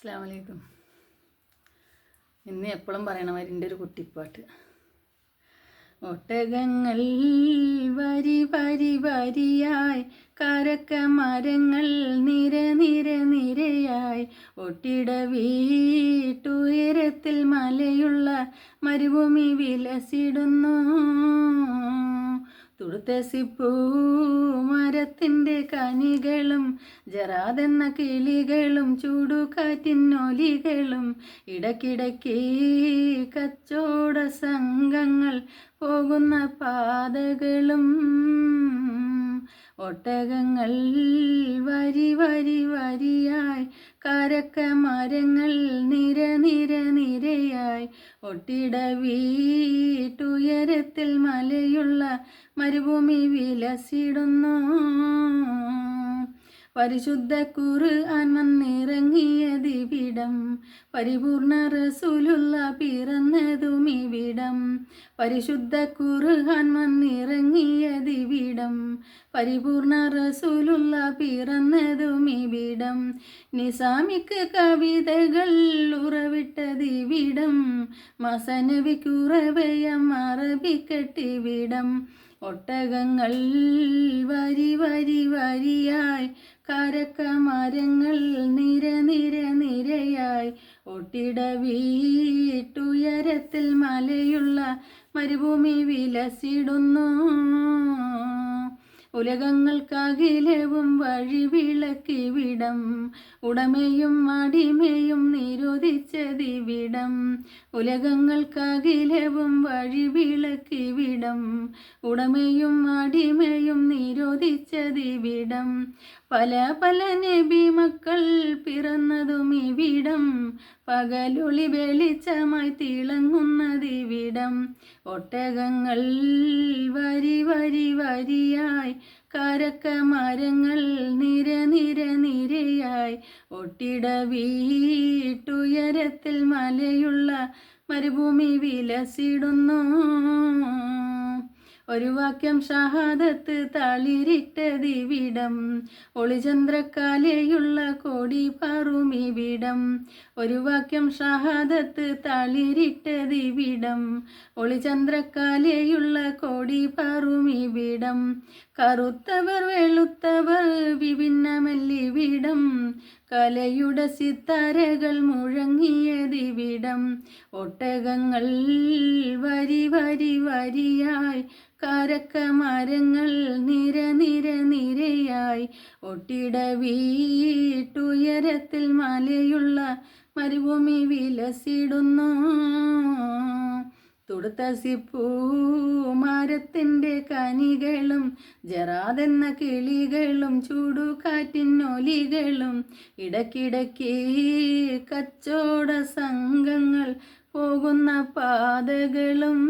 അസ്സലാമു അലൈക്കും. ഇന്ന് എപ്പോഴും പറയണ മാതിരി എൻ്റെ ഒരു കുട്ടിപ്പാട്ട്. ഒട്ടകങ്ങൾ വരി വരി വരിയായി, കരക്ക മരങ്ങൾ നിര നിര നിരയായി, ഒട്ടിട വീട്ടുയരത്തിൽ മലയുള്ള മരുഭൂമി വിലസിടുന്നു. തുടുത്തസിപ്പൂ മരത്തിൻ്റെ കനികളും ജറാതെന്ന കിളികളും ചൂടുകാറ്റിനൊലികളും ഇടയ്ക്കിടയ്ക്ക് കച്ചോട സംഘങ്ങൾ പോകുന്ന പാതകളും. ഒട്ടകങ്ങൾ വരി വരി വരിയായി, കരക്ക മരങ്ങൾ നിര നിര നിരയായി, ഒട്ടിട വീട്ടുയരത്തിൽ മലയുള്ള മരുഭൂമി വിലസിടുന്നു. പരിശുദ്ധ ഖുർആൻ വന്നിറങ്ങിയതിവിടം, പരിപൂർണ റസൂലുള്ള പിറന്നതുമിവിടം. പരിശുദ്ധ ഖുർആൻ വന്നിറങ്ങിയതിവിടം, പരിപൂർണ റസൂലുള്ള പിറന്നതുമിവിടം. നിസാമിക്ക് കവിതകൾ ഉറവിട്ടതിവിടം, മസനവിക്കുറവയം അറബിക്കട്ടിവിടം. ഒട്ടകങ്ങൾ വരി വരി വരിയായി, കരക്ക മരങ്ങൾ നിര നിര നിരയായി, ഒട്ടിട വീട്ടുയരത്തിൽ മലയുള്ള മരുഭൂമി വിലസിടുന്നു. ഉലകങ്ങൾക്കകിലവും വഴിവിളക്കിവിടം, ഉടമയും അടിമയും നിരോധിച്ചതിവിടം. ഉലകങ്ങൾക്കകിലവും വഴിവിളക്കിവിടം, ഉടമയും അടിമയും നിരോധിച്ചതിവിടം. പല പല നബി മക്കൾ പിറന്നതുമിവിടം, പകലൊളി വെളിച്ചമായി തിളങ്ങുന്നതിവിടം. ഒട്ടകങ്ങൾ വരി വരി വരിയായി, കരക്ക മരങ്ങൾ നിര നിര നിരയായി, ഒട്ടിട വീട്ടുയരത്തിൽ മലയുള്ള മരുഭൂമി വിലസിടുന്നു. ഒരു വാക്യം ഷഹാദത്ത് തളിരിട്ടതിവിടം, ഒളിചന്ദ്രക്കാലയുള്ള കോടി പാറുമിവിടം. ഒരു വാക്യം ഷഹാദത്ത് തളിരിട്ടതിവിടം, ഒളിചന്ദ്രക്കാലയുള്ള കോടി പാറുമിവിടം. കറുത്തവർ വെളുത്തവർ വിഭിന്നമല്ലിവിടം, കലയുടെ സിത്താരകൾ മുഴങ്ങിയതിവിടം. ഒട്ടകങ്ങൾ വരി വരി വരിയായി, കരക്ക മരങ്ങൾ നിര നിര നിരയായി, ഒട്ടിട വീട്ടുയരത്തിൽ മലയുള്ള മരുഭൂമി വിലസിടുന്നു. തുടുത്തസിപ്പൂ മരത്തിൻ്റെ കനികളും ജറാതെന്ന കിളികളും ചൂടുകാറ്റിനൊലികളും ഇടയ്ക്കിടയ്ക്ക് കച്ചോട സംഘങ്ങൾ പോകുന്ന പാതകളും.